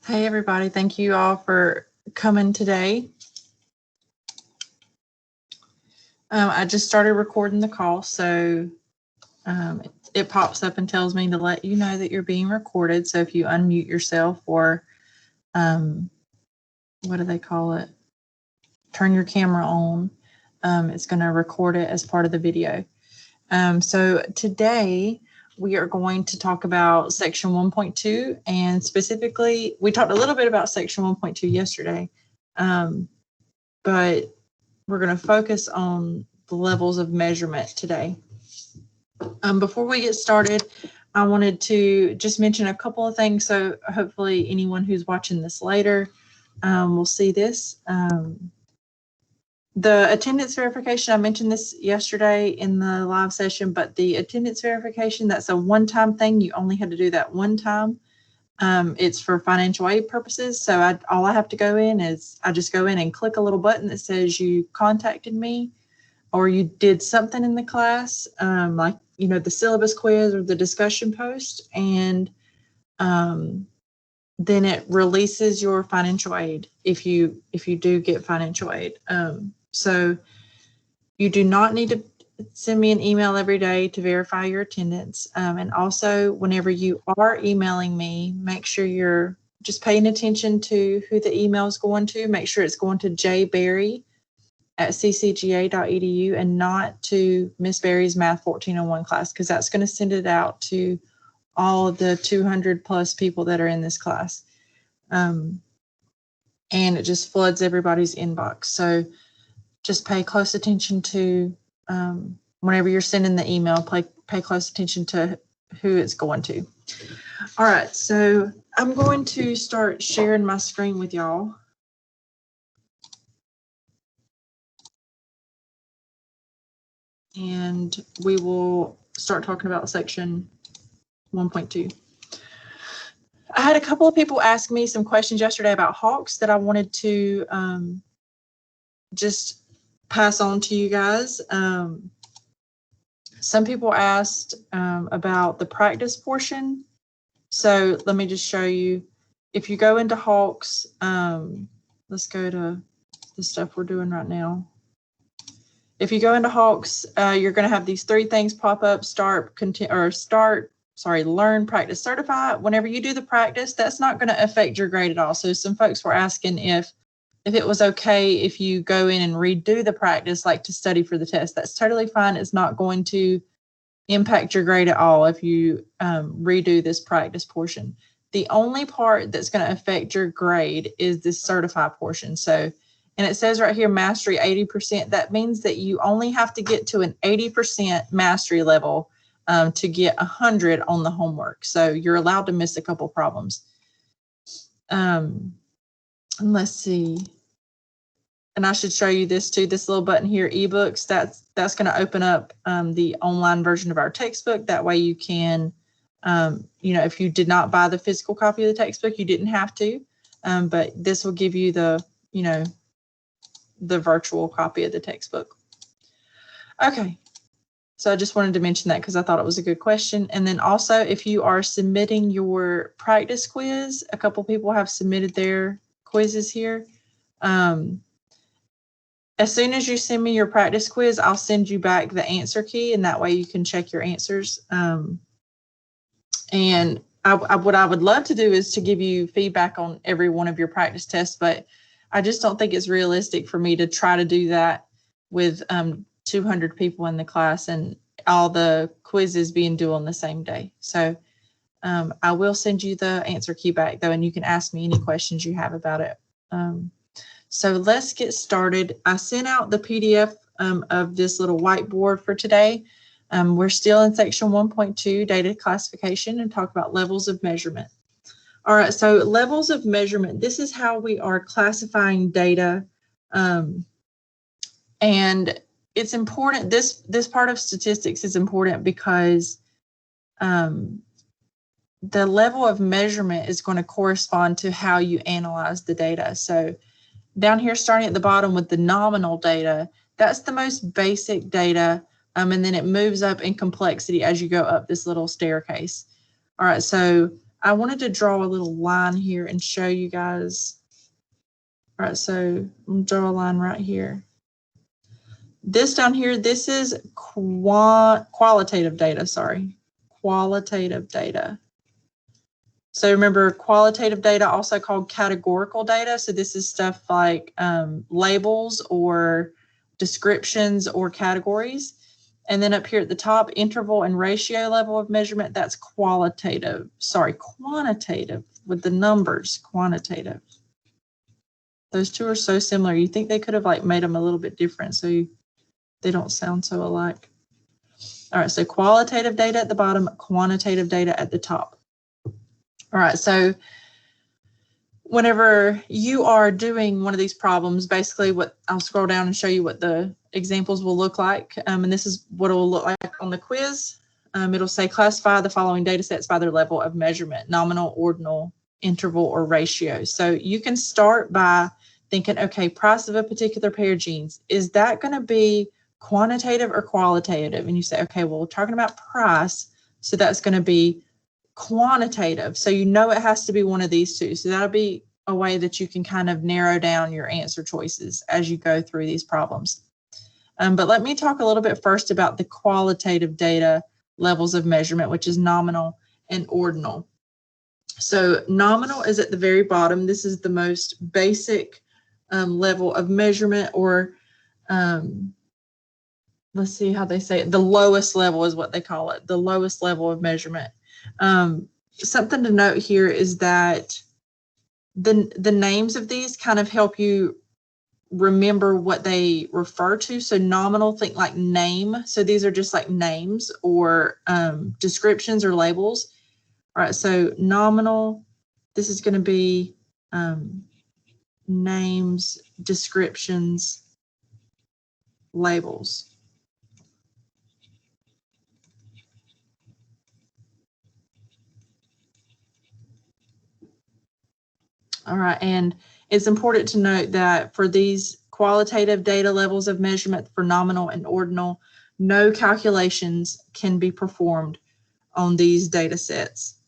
Hey everybody, thank you all for coming today. I just started recording the call, so it pops up and tells me to let you know that you're being recorded. So if you unmute yourself or what do they call it? Turn your camera on, it's going to record it as part of the video. So today we are going to talk about section 1.2, and specifically we talked a little bit about section 1.2 yesterday, but we're going to focus on the levels of measurement today. Before we get started, I wanted to just mention a couple of things, so hopefully anyone who's watching this later will see this. The attendance verification, I mentioned this yesterday in the live session, but the attendance verification, that's a one-time thing. You only had to do that one time. It's for financial aid purposes. So all I have to go in is I just go in and click a little button that says you contacted me or you did something in the class, like, you know, the syllabus quiz or the discussion post, and then it releases your financial aid if you do get financial aid. So you do not need to send me an email every day to verify your attendance. And also, whenever you are emailing me, make sure you're just paying attention to who the email is going to. Make sure it's going to jberry@ccga.edu and not to Miss Berry's Math 1401 class, because that's going to send it out to all of the 200 plus people that are in this class. And it just floods everybody's inbox. So just pay close attention to whenever you're sending the email, pay close attention to who it's going to. All right, so I'm going to start sharing my screen with y'all. And we will start talking about section 1.2. I had a couple of people ask me some questions yesterday about Hawks that I wanted to just pass on to you guys. Some people asked about the practice portion. So let me just show you. If you go into Hawks, let's go to the stuff we're doing right now. If you go into Hawks, you're going to have these three things pop up: learn, practice, certify. Whenever you do the practice, that's not going to affect your grade at all. So some folks were asking if it was okay if you go in and redo the practice, like to study for the test. That's totally fine. It's not going to impact your grade at all if you redo this practice portion. The only part that's going to affect your grade is this certify portion. So, and it says right here, mastery 80%. That means that you only have to get to an 80% mastery level to get 100 on the homework. So you're allowed to miss a couple problems. Let's see. And I should show you this too, this little button here, ebooks. That's going to open up the online version of our textbook. That way you can, you know, if you did not buy the physical copy of the textbook, you didn't have to. But this will give you the, you know, the virtual copy of the textbook. Okay. So I just wanted to mention that because I thought it was a good question. And then also, if you are submitting your practice quiz, a couple people have submitted their quizzes here. As soon as you send me your practice quiz, I'll send you back the answer key, and that way you can check your answers. And what I would love to do is to give you feedback on every one of your practice tests, but I just don't think it's realistic for me to try to do that with 200 people in the class and all the quizzes being due on the same day. So I will send you the answer key back, though, and you can ask me any questions you have about it. So let's get started. I sent out the PDF of this little whiteboard for today. We're still in section 1.2, data classification, and talk about levels of measurement. All right, so levels of measurement. This is how we are classifying data. And it's important, this part of statistics is important because the level of measurement is going to correspond to how you analyze the data. So down here, starting at the bottom with the nominal data, that's the most basic data, and then it moves up in complexity as you go up this little staircase. All right, so I wanted to draw a little line here and show you guys. All right, so I'm gonna draw a line right here. This down here, this is qualitative data, sorry, qualitative data. So remember, qualitative data, also called categorical data. So this is stuff like labels or descriptions or categories. And then up here at the top, interval and ratio level of measurement, that's quantitative with the numbers, quantitative. Those two are so similar. You think they could have like made them a little bit different so they don't sound so alike. All right, so qualitative data at the bottom, quantitative data at the top. All right, so whenever you are doing one of these problems, basically what I'll scroll down and show you what the examples will look like. And this is what it will look like on the quiz. It'll say classify the following data sets by their level of measurement, nominal, ordinal, interval, or ratio. So you can start by thinking, okay, price of a particular pair of jeans, is that going to be quantitative or qualitative? And you say, okay, well, we're talking about price, so that's going to be quantitative. So you know it has to be one of these two. So that'll be a way that you can kind of narrow down your answer choices as you go through these problems. But let me talk a little bit first about the qualitative data levels of measurement, which is nominal and ordinal. So nominal is at the very bottom. This is the most basic level of measurement, or let's see how they say it. The lowest level is what they call it, the lowest level of measurement. Something to note here is that the names of these kind of help you remember what they refer to. So nominal, think like name. So these are just like names or descriptions or labels. All right, so nominal, this is going to be names, descriptions, labels. All right, and it's important to note that for these qualitative data levels of measurement for nominal and ordinal, no calculations can be performed on these data sets.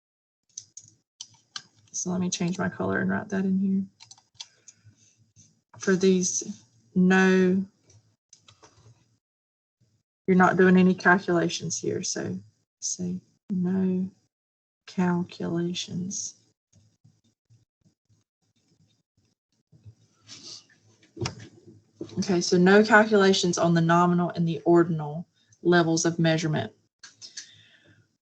So let me change my color and write that in here. For these, no, you're not doing any calculations here. So say no calculations. Okay, so no calculations on the nominal and the ordinal levels of measurement.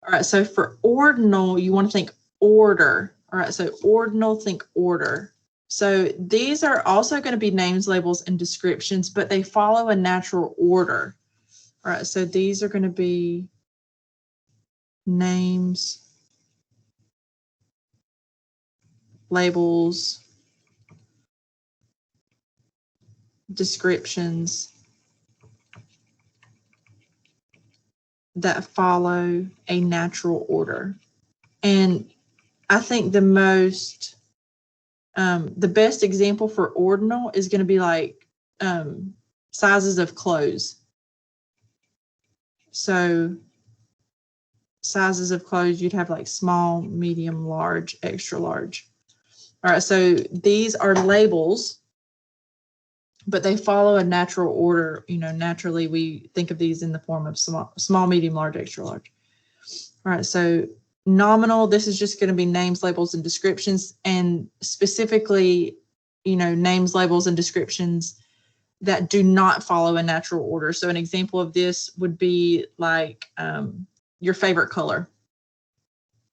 All right, so for ordinal, you want to think order. All right, so ordinal, think order. So these are also going to be names, labels, and descriptions, but they follow a natural order. All right, so these are going to be names, labels, descriptions that follow a natural order. And I think the best example for ordinal is going to be like sizes of clothes. So sizes of clothes, you'd have like small, medium, large, extra large. All right, so these are labels, but they follow a natural order. You know, naturally we think of these in the form of small, medium, large, extra large. All right, so nominal, this is just going to be names, labels, and descriptions, and specifically, you know, names, labels, and descriptions that do not follow a natural order. So an example of this would be like your favorite color.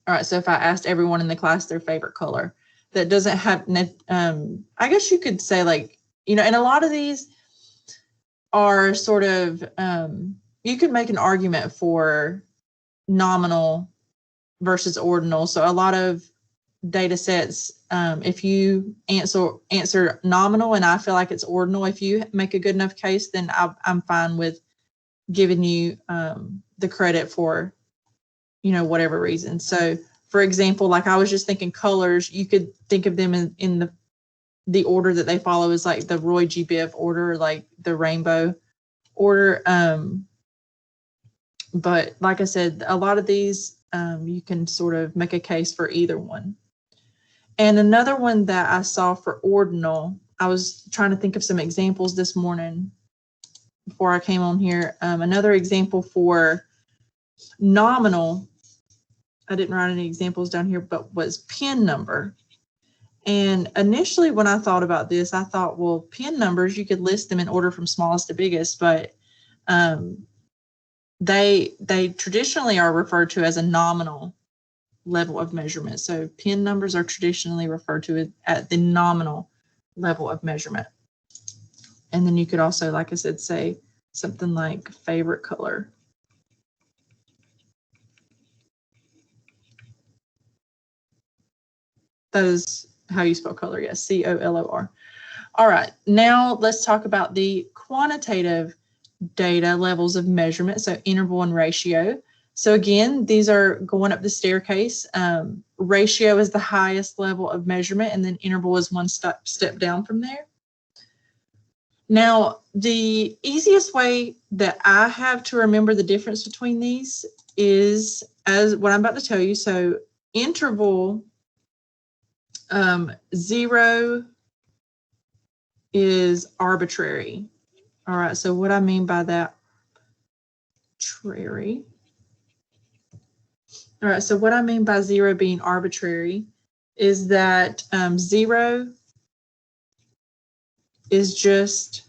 All right, so if I asked everyone in the class their favorite color, that doesn't have, I guess you could say like, you know, and a lot of these are sort of, you could make an argument for nominal versus ordinal. So a lot of data sets, if you answer nominal and I feel like it's ordinal, if you make a good enough case, then I'm fine with giving you the credit for, you know, whatever reason. So for example, like I was just thinking colors, you could think of them in the order that they follow is like the Roy G. Biv order, like the rainbow order. But like I said, a lot of these you can sort of make a case for either one. And another one that I saw for ordinal, I was trying to think of some examples this morning before I came on here. Another example for nominal, I didn't write any examples down here, but was PIN number. And initially when I thought about this, I thought, well, PIN numbers, you could list them in order from smallest to biggest, but they traditionally are referred to as a nominal level of measurement. So PIN numbers are traditionally referred to at the nominal level of measurement. And then you could also, like I said, say something like favorite color. That is how you spell color, yes, C-O-L-O-R. All right, now let's talk about the quantitative data levels of measurement, so interval and ratio. So again, these are going up the staircase. Ratio is the highest level of measurement, and then interval is one step down from there. Now, the easiest way that I have to remember the difference between these is as what I'm about to tell you. So interval 0 is arbitrary. All right, so what I mean by that, arbitrary. All right, so what I mean by 0 being arbitrary is that 0 is just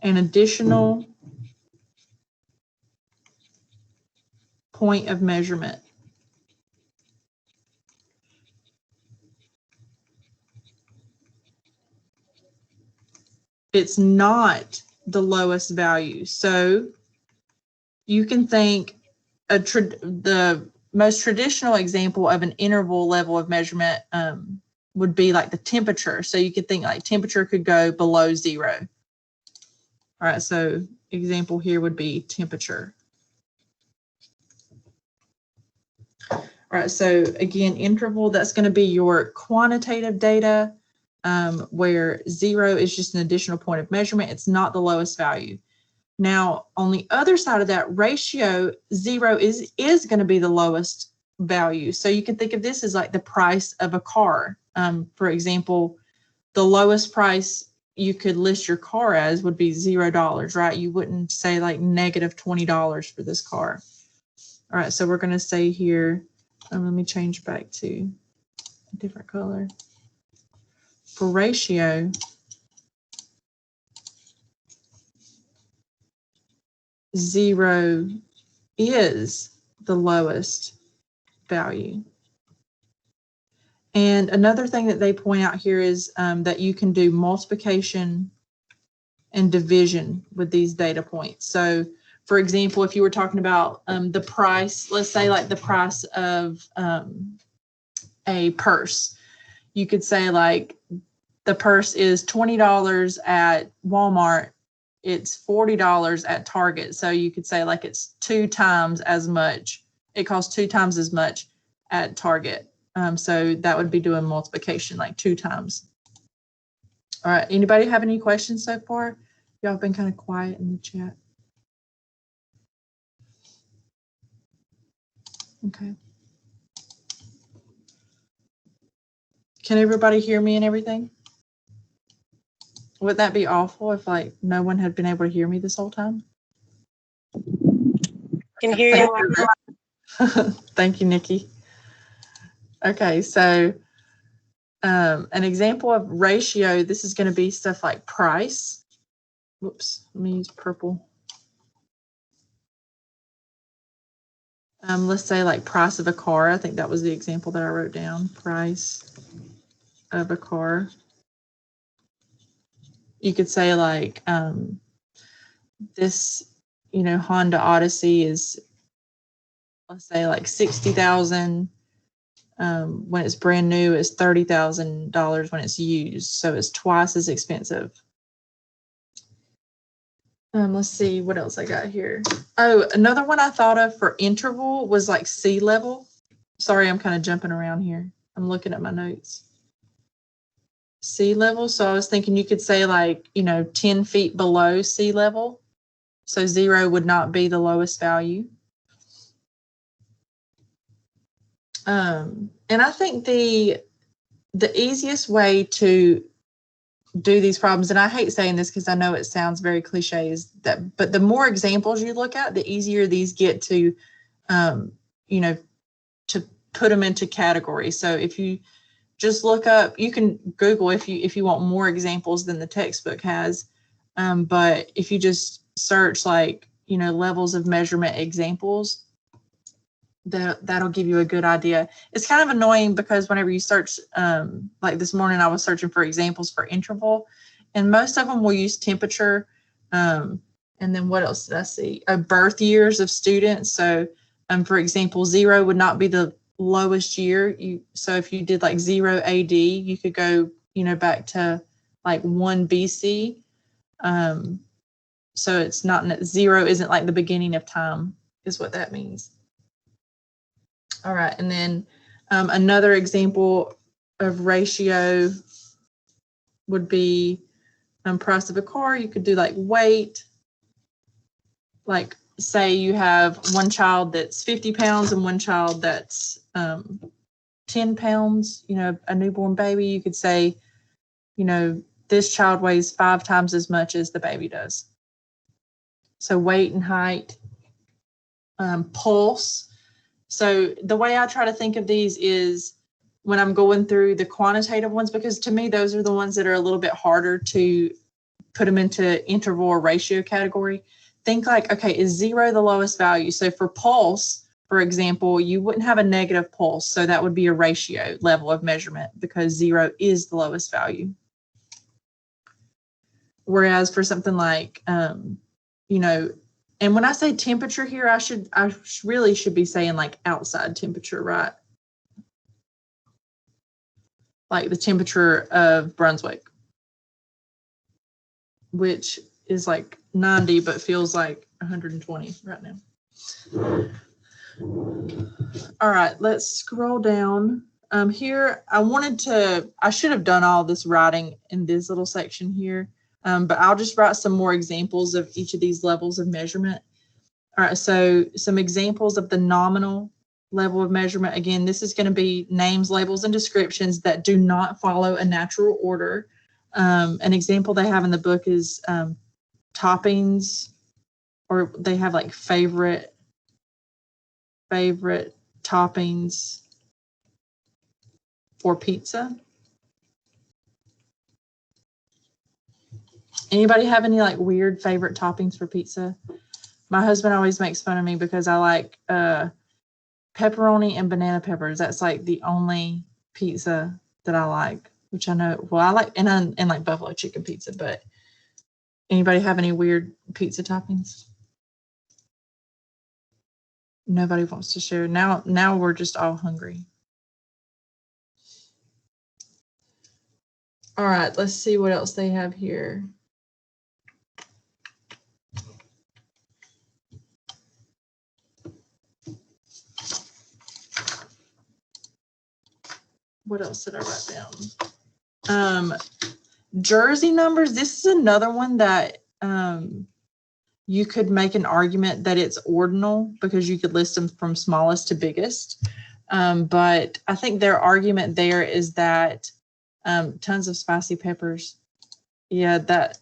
an additional point of measurement. It's not the lowest value. So you can think the most traditional example of an interval level of measurement would be like the temperature. So you could think like temperature could go below 0. All right, so example here would be temperature. All right, so again, interval, that's going to be your quantitative data, where 0 is just an additional point of measurement. It's not the lowest value. Now, on the other side of that ratio, 0 is going to be the lowest value. So you can think of this as like the price of a car. For example, the lowest price you could list your car as would be $0, right? You wouldn't say like negative $20 for this car. All right, so we're going to say here, let me change back to a different color. For ratio, 0 is the lowest value. And another thing that they point out here is that you can do multiplication and division with these data points. So for example, if you were talking about the price, let's say like the price of a purse, you could say like the purse is $20 at Walmart, it's $40 at Target. So you could say like it's 2 times as much. It costs 2 times as much at Target. So that would be doing multiplication like 2 times. All right, anybody have any questions so far? Y'all have been kind of quiet in the chat. Okay. Can everybody hear me and everything? Would that be awful if like no one had been able to hear me this whole time? Can hear you. Thank you, Nikki. Okay, so an example of ratio, this is going to be stuff like price. Whoops, let me use purple. Let's say like price of a car. I think that was the example that I wrote down. Price of a car. You could say like this, you know, Honda Odyssey is, let's say like $60,000 when it's brand new, is $30,000 when it's used. So it's twice as expensive. Let's see what else I got here. Oh, another one I thought of for interval was like sea level. Sorry, I'm kind of jumping around here. I'm looking at my notes. Sea level. So I was thinking you could say like, you know, 10 feet below sea level. So 0 would not be the lowest value. And I think the easiest way to do these problems, and I hate saying this because I know it sounds very cliche, is that, but the more examples you look at, the easier these get to, you know, to put them into categories. So if you just look up, you can Google if you want more examples than the textbook has. But if you just search like, you know, levels of measurement examples, that'll give you a good idea. It's kind of annoying because whenever you search, like this morning, I was searching for examples for interval, and most of them will use temperature. And then what else did I see? Birth years of students. So, for example, 0 would not be the lowest year. So if you did like 0 AD, you could go, you know, back to like 1 BC. So it's not, 0 isn't like the beginning of time, is what that means. All right, and then another example of ratio would be price of a car. You could do like weight. Like say you have one child that's 50 pounds and one child that's 10 pounds, you know, a newborn baby. You could say, you know, this child weighs 5 times as much as the baby does. So weight and height. Pulse. So the way I try to think of these is when I'm going through the quantitative ones, because to me, those are the ones that are a little bit harder to put them into interval or ratio category. Think like, okay, is 0 the lowest value? So for pulse, for example, you wouldn't have a negative pulse. So that would be a ratio level of measurement because 0 is the lowest value. Whereas for something like, you know, and when I say temperature here, I really should be saying like outside temperature, right? Like the temperature of Brunswick, which is like 90, but feels like 120 right now. All right, let's scroll down. Here, I should have done all this writing in this little section here, but I'll just write some more examples of each of these levels of measurement. All right, so some examples of the nominal level of measurement. Again, this is going to be names, labels, and descriptions that do not follow a natural order. An example they have in the book is toppings, or they have like favorite toppings for pizza. Anybody have any like weird favorite toppings for pizza? My husband always makes fun of me because I like pepperoni and banana peppers. That's like the only pizza that I like, which I know, well, I like, and like buffalo chicken pizza, but anybody have any weird pizza toppings? Nobody wants to share. Now we're just all hungry. All right, let's see what else they have here. What else did I write down? Jersey numbers. This is another one that you could make an argument that it's ordinal because you could list them from smallest to biggest. But I think their argument there is that tons of spicy peppers. Yeah, that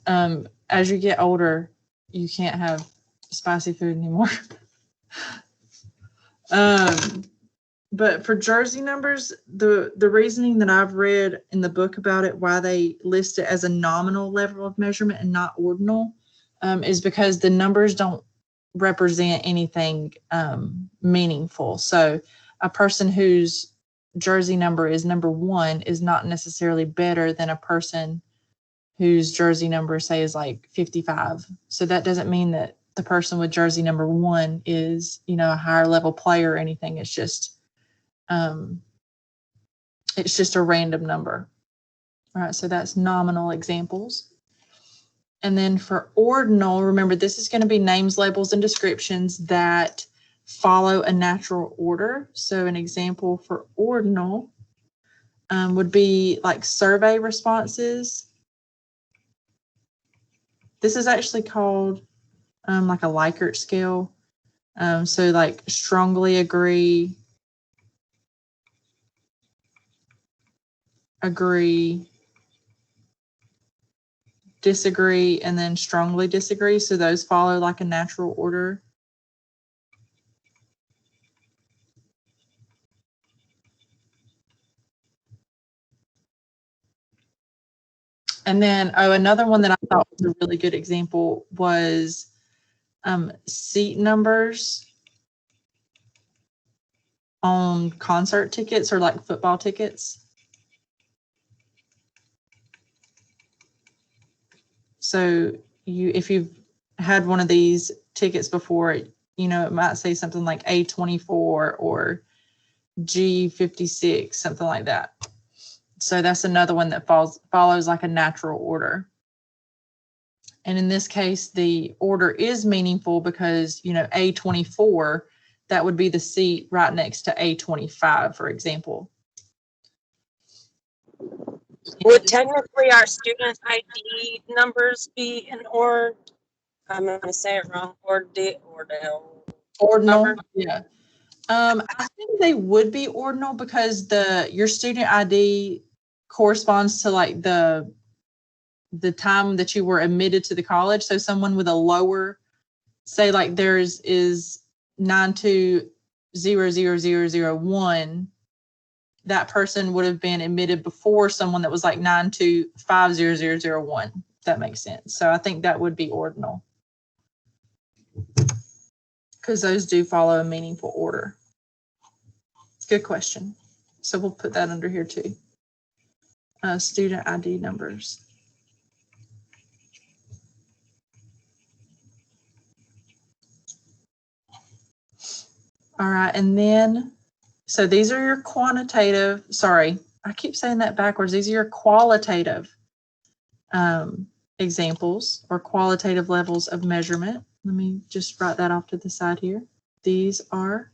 as you get older, you can't have spicy food anymore. But for Jersey numbers, the reasoning that I've read in the book about it, why they list it as a nominal level of measurement and not ordinal, is because the numbers don't represent anything meaningful. So a person whose Jersey number is number 1 is not necessarily better than a person whose Jersey number, say, is like 55. So that doesn't mean that the person with Jersey number 1 is, you know, a higher level player or anything. It's just a random number. All right, so that's nominal examples. And then for ordinal, remember, this is going to be names, labels, and descriptions that follow a natural order. So an example for ordinal would be like survey responses. This is actually called like a Likert scale. So like strongly agree, agree, disagree, and then strongly disagree. So those follow like a natural order. And then, another one that I thought was a really good example was seat numbers on concert tickets or like football tickets. So if you've had one of these tickets before, you know, it might say something like A24 or G56, something like that. So that's another one that follows like a natural order. And in this case, the order is meaningful because, you know, A24, that would be the seat right next to A25, for example. Would technically our student ID numbers be in order? I'm going to say it wrong. Ordinal. Yeah. I think they would be ordinal because your student ID corresponds to like the time that you were admitted to the college. So someone with a lower, say like theirs is 9200001, that person would have been admitted before someone that was like 9250001. If that makes sense. So I think that would be ordinal because those do follow a meaningful order. Good question. So we'll put that under here too. Student ID numbers. All right, and then, so these are your quantitative, sorry, I keep saying that backwards. These are your qualitative examples or qualitative levels of measurement. Let me just write that off to the side here. These are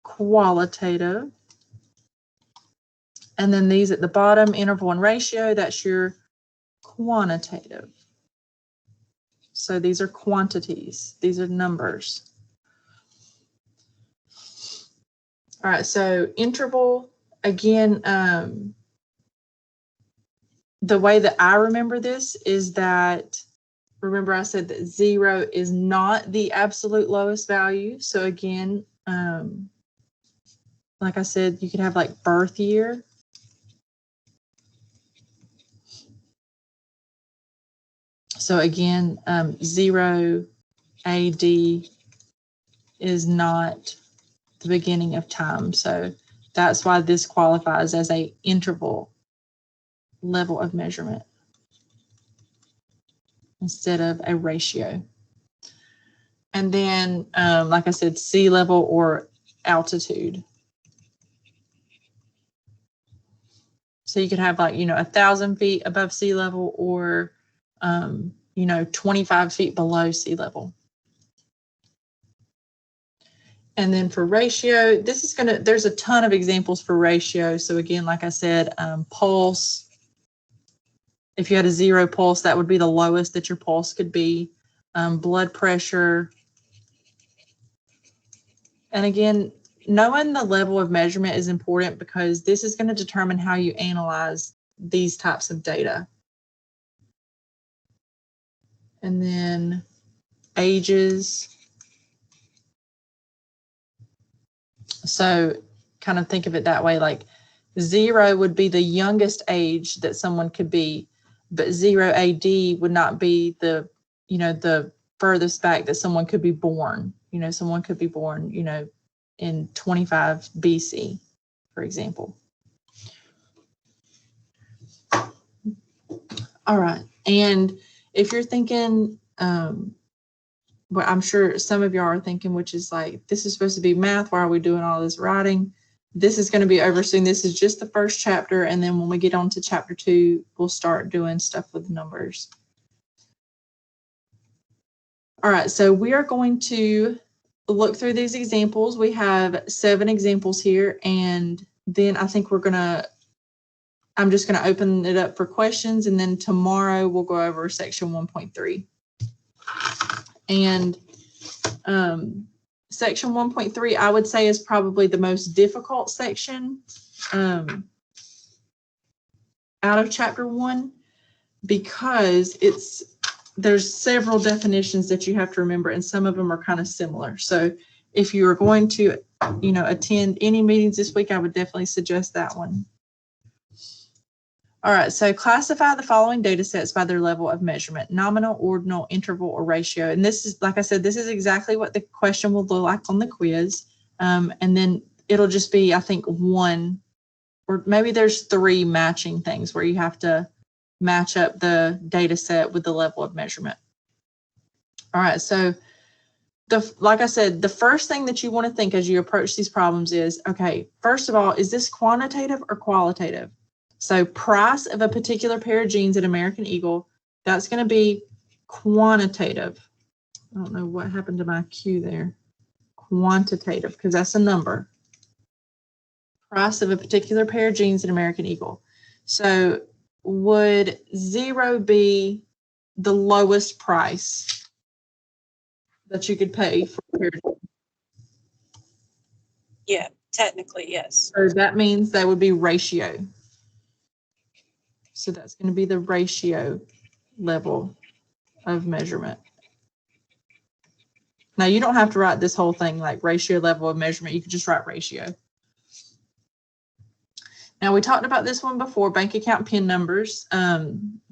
qualitative. And then these at the bottom, interval and ratio, that's your quantitative. So these are quantities. These are numbers. All right, so interval, again, the way that I remember this is that, remember I said that 0 is not the absolute lowest value. So again, like I said, you could have like birth year. So again, 0 AD is not the beginning of time. So that's why this qualifies as a interval level of measurement instead of a ratio. And then, like I said, sea level or altitude. So you could have like, 1,000 feet above sea level or, 25 feet below sea level. And then for ratio, there's a ton of examples for ratio. So again, like I said, pulse. If you had a 0 pulse, that would be the lowest that your pulse could be. Blood pressure. And again, knowing the level of measurement is important because this is going to determine how you analyze these types of data. And then ages. So kind of think of it that way, like 0 would be the youngest age that someone could be, but 0 AD would not be the furthest back that someone could be born. Someone could be born, in 25 BC, for example. All right. And if you're thinking, what I'm sure some of y'all are thinking, which is like, this is supposed to be math. Why are we doing all this writing? This is going to be over soon. This is just the first chapter. And then when we get on to chapter 2, we'll start doing stuff with numbers. All right. So we are going to look through these examples. We have 7 examples here. And then I think I'm just going to open it up for questions. And then tomorrow we'll go over section 1.3. And section 1.3, I would say, is probably the most difficult section. out of chapter 1 because there's several definitions that you have to remember, and some of them are kind of similar. So if you are going to, attend any meetings this week, I would definitely suggest that one. All right, so classify the following data sets by their level of measurement: nominal, ordinal, interval, or ratio. And this is, like I said, this is exactly what the question will look like on the quiz. And then it'll just be, I think, one, or maybe there's 3 matching things where you have to match up the data set with the level of measurement. All right, so like I said, the first thing that you want to think as you approach these problems is, okay, first of all, is this quantitative or qualitative? So price of a particular pair of jeans at American Eagle, that's going to be quantitative. I don't know what happened to my Q there. Quantitative, because that's a number. Price of a particular pair of jeans at American Eagle. So would 0 be the lowest price that you could pay for a pair of jeans? Yeah, technically, yes. So that means that would be ratio. So that's going to be the ratio level of measurement. Now, you don't have to write this whole thing like ratio level of measurement. You could just write ratio. Now, we talked about this one before, bank account PIN numbers.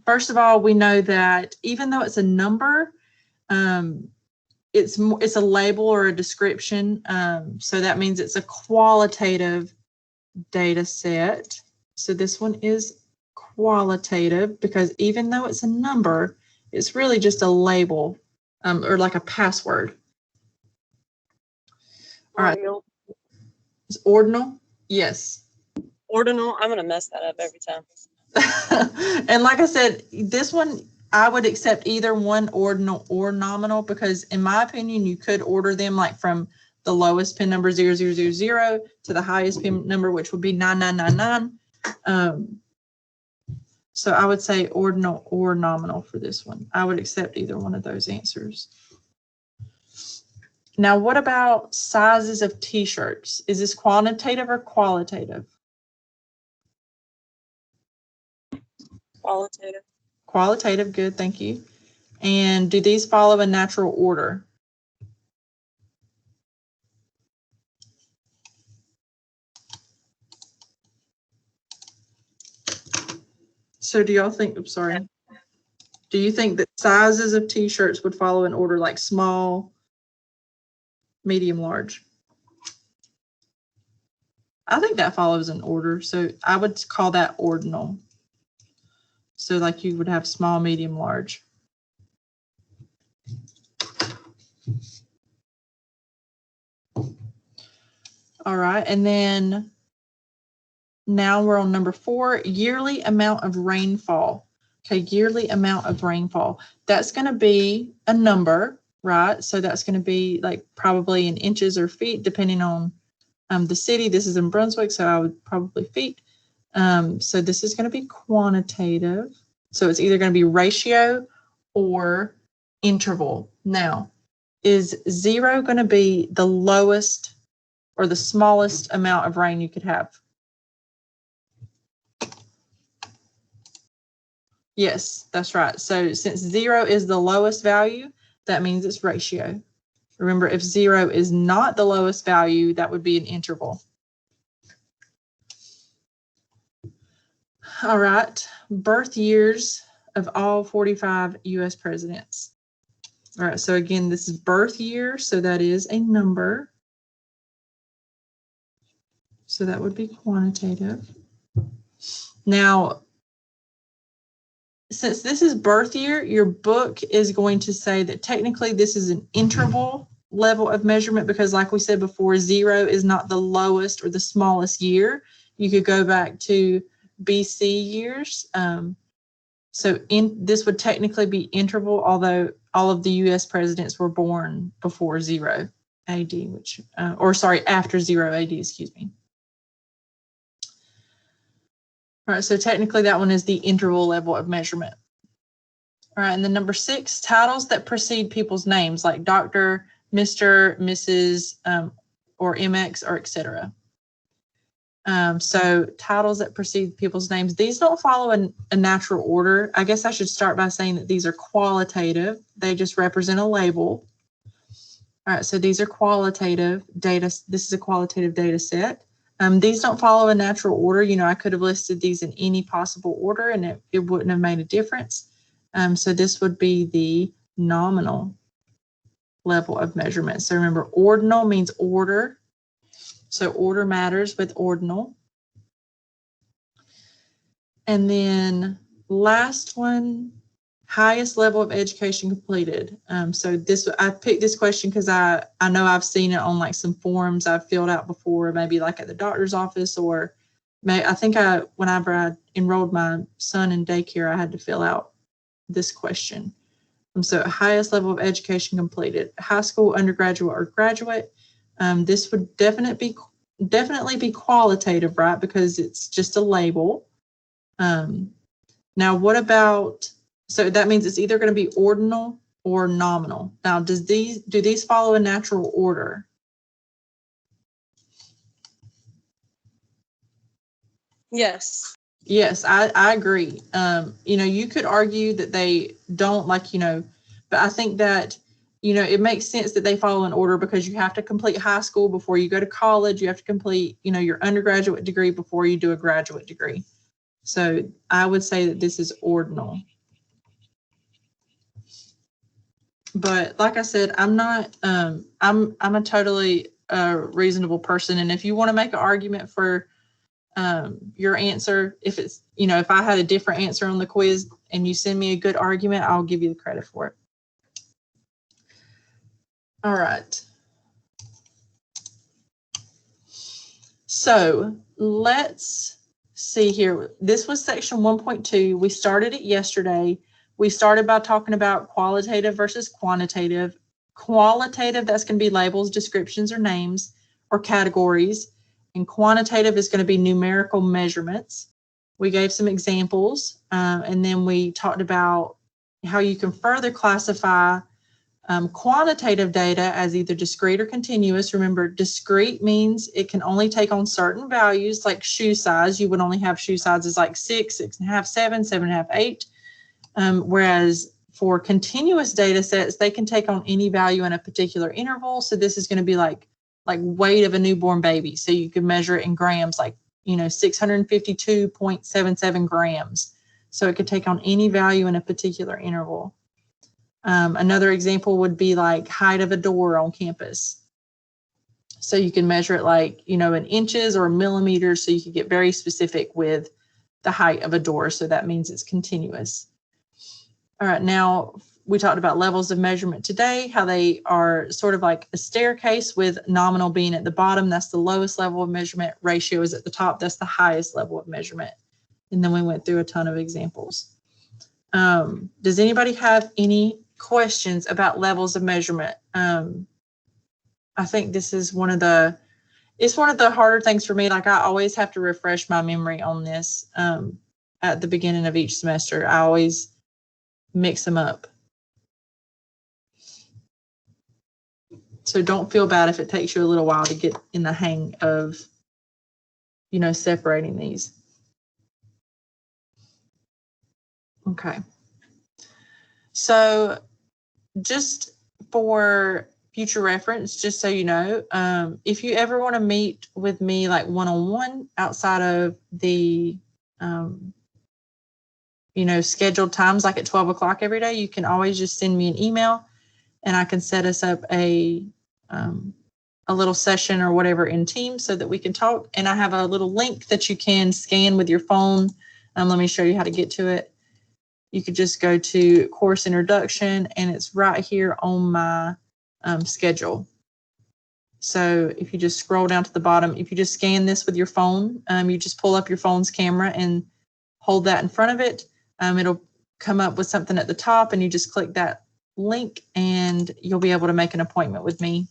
First of all, we know that even though it's a number, it's a label or a description. So that means it's a qualitative data set. So this one is qualitative because even though it's a number, it's really just a label or like a password. All right. It's ordinal? Yes. Ordinal? I'm going to mess that up every time. And like I said, this one, I would accept either one, ordinal or nominal, because in my opinion, you could order them like from the lowest PIN number 0000 to the highest PIN number, which would be 9999. So I would say ordinal or nominal for this one. I would accept either one of those answers. Now, what about sizes of t-shirts? Is this quantitative or qualitative? Qualitative. Qualitative, good, thank you. And do these follow a natural order? So do y'all think, I'm sorry, do you think that sizes of t-shirts would follow an order like small, medium, large? I think that follows an order, so I would call that ordinal. So like you would have small, medium, large. All right, and then now we're on number 4, yearly amount of rainfall. Okay, yearly amount of rainfall. That's going to be a number, right? So that's going to be like probably in inches or feet, depending on the city. This is in Brunswick, so I would probably feet. So this is going to be quantitative. So it's either going to be ratio or interval. Now, is 0 going to be the lowest or the smallest amount of rain you could have? Yes, that's right. So since 0 is the lowest value, that means it's ratio. Remember, if 0 is not the lowest value, that would be an interval. All right, birth years of all 45 U.S. presidents. All right, so again, this is birth year, so that is a number. So that would be quantitative. Now, since this is birth year, your book is going to say that technically this is an interval level of measurement because like we said before, 0 is not the lowest or the smallest year. You could go back to BC years. So this would technically be interval, although all of the US presidents were born before 0 AD, which, after 0 AD, excuse me. All right, so technically that one is the interval level of measurement. All right, and then number 6, titles that precede people's names like Dr., Mr., Mrs., or MX, or etc. So titles that precede people's names, these don't follow a natural order. I guess I should start by saying that these are qualitative. They just represent a label. All right, so these are qualitative data. This is a qualitative data set. These don't follow a natural order. You know, I could have listed these in any possible order and it wouldn't have made a difference. So this would be the nominal level of measurement. So remember, ordinal means order. So order matters with ordinal. And then last one, highest level of education completed. So this, I picked this question because I know I've seen it on like some forms I've filled out before, maybe like at the doctor's office, or I think whenever I enrolled my son in daycare, I had to fill out this question. So highest level of education completed, high school, undergraduate, or graduate. This would definitely be qualitative, right? Because it's just a label. Now, what about, so that means it's either going to be ordinal or nominal. Now, do these follow a natural order? Yes. Yes, I agree. You know, you could argue that they don't, like, you know, but I think that, you know, it makes sense that they follow an order because you have to complete high school before you go to college. You have to complete, you know, your undergraduate degree before you do a graduate degree. So I would say that this is ordinal. But like I said, I'm not, I'm a totally reasonable person. And if you want to make an argument for your answer, if it's, you know, if I had a different answer on the quiz and you send me a good argument, I'll give you the credit for it. All right. So let's see here. This was section 1.2. We started it yesterday. We started by talking about qualitative versus quantitative. Qualitative, that's going to be labels, descriptions, or names, or categories. And quantitative is going to be numerical measurements. We gave some examples, and then we talked about how you can further classify quantitative data as either discrete or continuous. Remember, discrete means it can only take on certain values, like shoe size. You would only have shoe sizes like 6, 6.5, 7, 7.5, 8. Whereas for continuous data sets, they can take on any value in a particular interval. So this is going to be like weight of a newborn baby. So you can measure it in grams, like, you know, 652.77 grams. So it could take on any value in a particular interval. Another example would be like height of a door on campus. So you can measure it like, you know, in inches or millimeters. So you can get very specific with the height of a door. So that means it's continuous. All right, now we talked about levels of measurement today, how they are sort of like a staircase with nominal being at the bottom. That's the lowest level of measurement. Ratio is at the top. That's the highest level of measurement. And then we went through a ton of examples. Does anybody have any questions about levels of measurement? I think this is one of the harder things for me. Like, I always have to refresh my memory on this at the beginning of each semester. I always mix them up. So don't feel bad if it takes you a little while to get in the hang of, you know, separating these. Okay. So just for future reference, just so you know, if you ever want to meet with me like one-on-one outside of the, you know, scheduled times, like at 12 o'clock every day, you can always just send me an email and I can set us up a little session or whatever in Teams so that we can talk. And I have a little link that you can scan with your phone. Let me show you how to get to it. You could just go to course introduction and it's right here on my schedule. So if you just scroll down to the bottom, if you just scan this with your phone, you just pull up your phone's camera and hold that in front of it. It'll come up with something at the top and you just click that link and you'll be able to make an appointment with me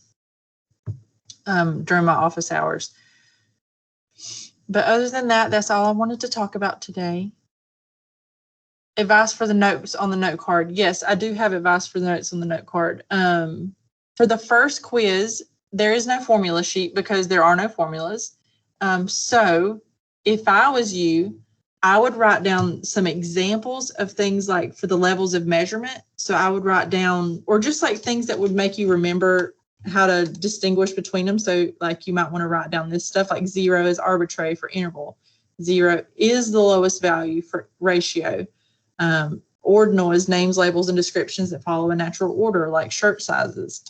during my office hours. But other than that, that's all I wanted to talk about today. Advice for the notes on the note card. Yes, I do have advice for the notes on the note card. For the first quiz, there is no formula sheet because there are no formulas. So if I was you, I would write down some examples of things like for the levels of measurement. So I would write down, or just like things that would make you remember how to distinguish between them. So like you might want to write down this stuff like 0 is arbitrary for interval. 0 is the lowest value for ratio. Ordinal is names, labels, and descriptions that follow a natural order, like shirt sizes.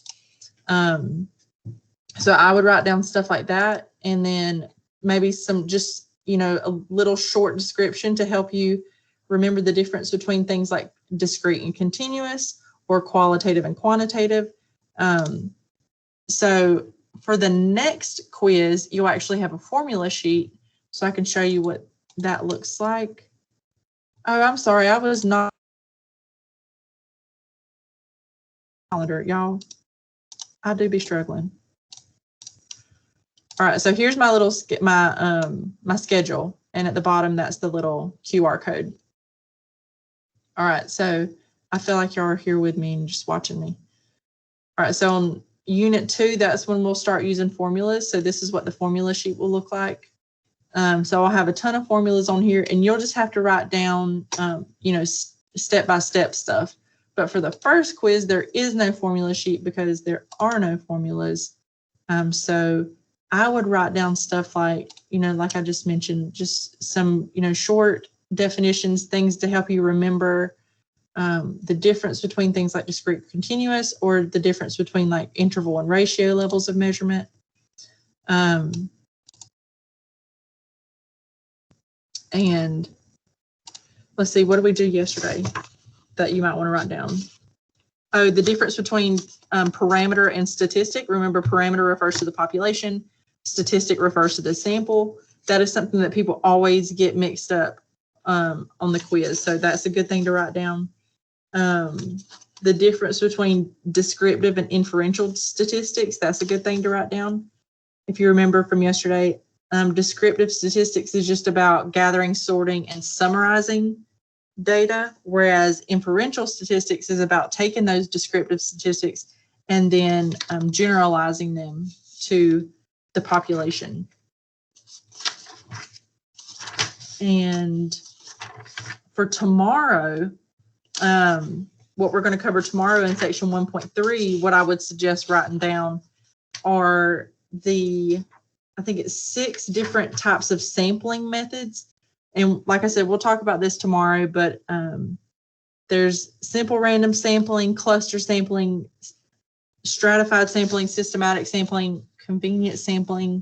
So I would write down stuff like that, and then maybe some just, a little short description to help you remember the difference between things like discrete and continuous, or qualitative and quantitative. So for the next quiz, you'll actually have a formula sheet, so I can show you what that looks like. Oh, I'm sorry, I was not calendar, y'all. I do be struggling. All right, so here's my little my schedule, and at the bottom that's the little QR code. All right, so I feel like y'all are here with me and just watching me. All right, so on Unit 2, that's when we'll start using formulas. So this is what the formula sheet will look like. So I'll have a ton of formulas on here, and you'll just have to write down, step-by-step stuff. But for the first quiz, there is no formula sheet because there are no formulas. So I would write down stuff like, like I just mentioned, just some, short definitions, things to help you remember the difference between things like discrete or continuous, or the difference between like interval and ratio levels of measurement. And let's see, what did we do yesterday that you might want to write down? Oh, the difference between parameter and statistic. Remember, parameter refers to the population. Statistic refers to the sample. That is something that people always get mixed up on the quiz. So that's a good thing to write down. The difference between descriptive and inferential statistics. That's a good thing to write down. If you remember from yesterday, descriptive statistics is just about gathering, sorting, and summarizing data, whereas inferential statistics is about taking those descriptive statistics and then generalizing them to the population. And for tomorrow, what we're going to cover tomorrow in section 1.3, what I would suggest writing down are I think it's 6 different types of sampling methods. And like I said, we'll talk about this tomorrow, but there's simple random sampling, cluster sampling, stratified sampling, systematic sampling, convenient sampling,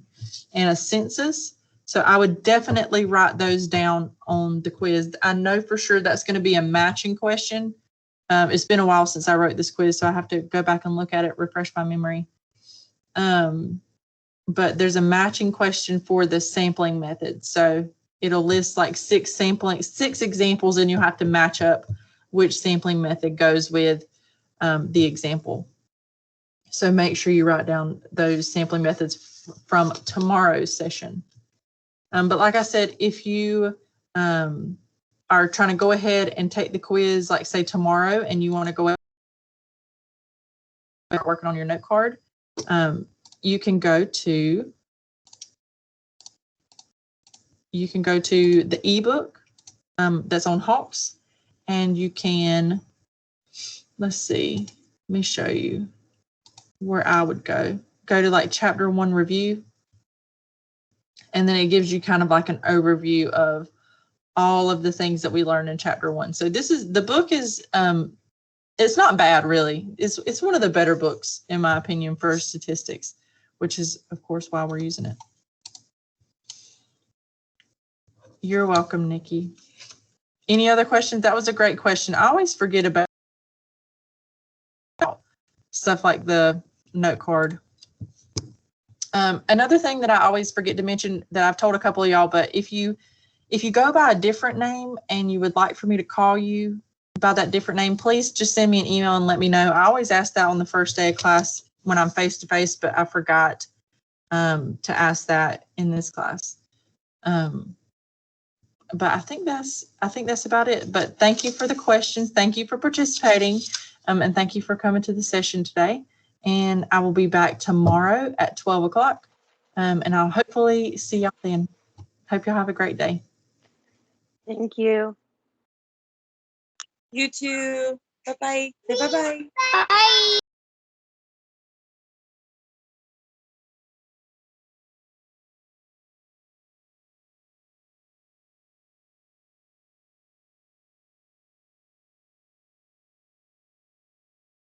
and a census. So I would definitely write those down on the quiz. I know for sure that's going to be a matching question. It's been a while since I wrote this quiz, so I have to go back and look at it, refresh my memory. But there's a matching question for the sampling method. So it'll list like 6 examples, and you'll have to match up which sampling method goes with the example. So make sure you write down those sampling methods from tomorrow's session. But like I said, if you are trying to go ahead and take the quiz, like say tomorrow, and you want to go working on your note card, you can go to the ebook that's on Hawks, and you can, let's see, let me show you where I would go to like chapter 1 review, and then it gives you kind of like an overview of all of the things that we learned in chapter 1. So the book is it's not bad, really. It's one of the better books in my opinion for statistics, which is of course why we're using it. You're welcome, Nikki. Any other questions? That was a great question. I always forget about stuff like the note card. Another thing that I always forget to mention that I've told a couple of y'all, but if you go by a different name and you would like for me to call you by that different name, please just send me an email and let me know. I always ask that on the first day of class when I'm face to face, but I forgot to ask that in this class. But I think that's about it. But thank you for the questions. Thank you for participating. And thank you for coming to the session today. And I will be back tomorrow at 12 o'clock. And I'll hopefully see y'all then. Hope y'all have a great day. Thank you. You too. Bye-bye. Say bye-bye. Bye.